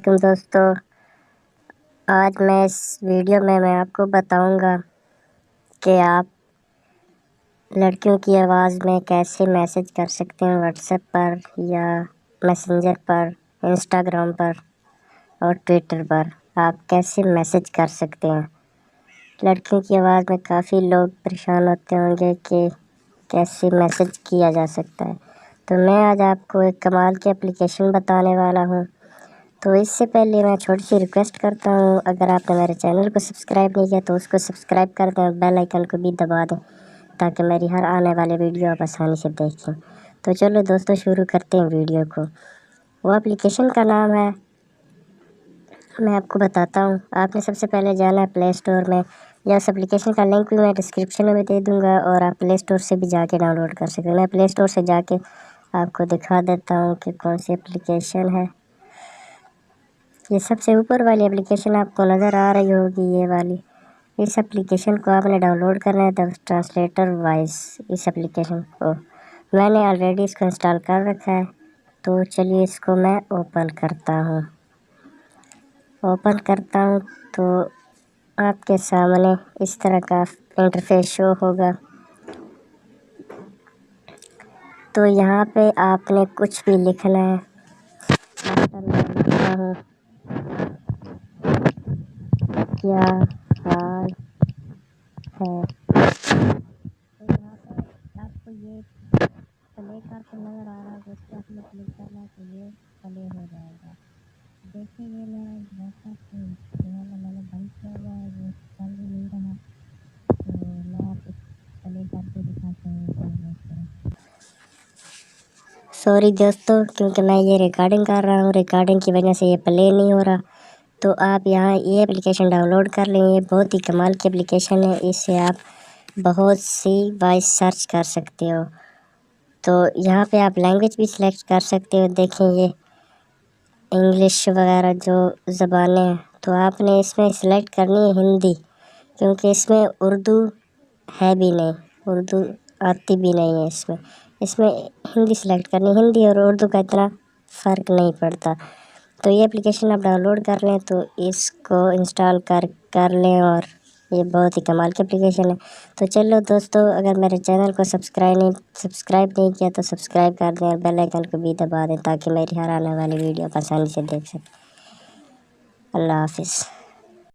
دوستو، آج میں اس ویڈیو میں آپ کو بتاؤں گا کہ آپ لڑکیوں کی آواز میں کیسے میسج کر سکتے ہیں واٹس ایپ پر یا میسنجر پر، انسٹاگرام پر اور ٹویٹر پر آپ کیسے میسج کر سکتے ہیں۔ لڑکیوں کی آواز میں کافی لوگ پریشان ہوتے ہوں گے کہ کیسے میسج کیا جا سکتا ہے، تو میں آج آپ کو ایک کمال کی اپلیکیشن بتانے والا ہوں۔ تو اس سے پہلے میں چھوٹی سی ریکویسٹ کرتا ہوں، اگر آپ نے میرے چینل کو سبسکرائب نہیں کیا تو اس کو سبسکرائب کر دیں اور بیل آئیکن کو بھی دبا دیں تاکہ میری ہر آنے والے ویڈیو آپ آسانی سے دیکھیں۔ تو چلو دوستو شروع کرتے ہیں ویڈیو کو۔ وہ اپلیکیشن کا نام ہے، میں آپ کو بتاتا ہوں۔ آپ نے سب سے پہلے جانا ہے پلے اسٹور میں، یا اس اپلیکیشن کا لنک بھی میں ڈسکرپشن میں دے دوں گا اور آپ پلے اسٹور سے بھی جا کے ڈاؤن لوڈ کر سکتے ہیں۔ میں پلے اسٹور سے جا کے آپ کو دکھا دیتا ہوں کہ کون سی اپلیکیشن ہے۔ یہ سب سے اوپر والی اپلیکیشن آپ کو نظر آ رہی ہوگی، یہ والی۔ اس اپلیکیشن کو آپ نے ڈاؤن لوڈ کرنا ہے، ٹرانسلیٹر وائس۔ اس اپلیکیشن کو میں نے آلریڈی اس کو انسٹال کر رکھا ہے، تو چلیے اس کو میں اوپن کرتا ہوں۔ اوپن کرتا ہوں تو آپ کے سامنے اس طرح کا انٹرفیس شو ہوگا۔ تو یہاں پہ آپ نے کچھ بھی لکھنا ہے۔ میں لکھتا ہوں، کیا حال ہے؟ تو یہاں پہ آپ کو یہ پلے کا آپشن نظر آ رہا ہے، اس پہ آپ نے کلک کرنا ہے تو یہ پلے ہو جائے گا۔ دیکھیں یہ میرا جیسا کہ میں نے بند کیا ہوا ہے، وہ چل ہی نہیں رہا، تو میں آپ کو پلے کر کے دکھاتا ہوں۔ سوری دوستو، کیونکہ میں یہ ریکارڈنگ کر رہا ہوں، ریکارڈنگ کی وجہ سے یہ پلے نہیں ہو رہا۔ تو آپ یہاں یہ اپلیکیشن ڈاؤن لوڈ کر لیں، یہ بہت ہی کمال کی اپلیکیشن ہے، اس سے آپ بہت سی وائس سرچ کر سکتے ہو۔ تو یہاں پہ آپ لینگویج بھی سلیکٹ کر سکتے ہو۔ دیکھیں یہ انگلش وغیرہ جو زبانیں ہیں، تو آپ نے اس میں سلیکٹ کرنی ہے ہندی، کیونکہ اس میں اردو ہے بھی نہیں، اردو آتی بھی نہیں ہے اس میں ہندی سلیکٹ کرنی، ہندی اور اردو کا اتنا فرق نہیں پڑتا۔ تو یہ اپلیکیشن آپ ڈاؤن لوڈ کر لیں، تو اس کو انسٹال کر لیں، اور یہ بہت ہی کمال کی اپلیکیشن ہے۔ تو چلو دوستو، اگر میرے چینل کو سبسکرائب نہیں کیا تو سبسکرائب کر دیں اور بیل آئیکن کو بھی دبا دیں تاکہ میری ہر آنے والی ویڈیو آپ آسانی سے دیکھ سکیں۔ اللہ حافظ۔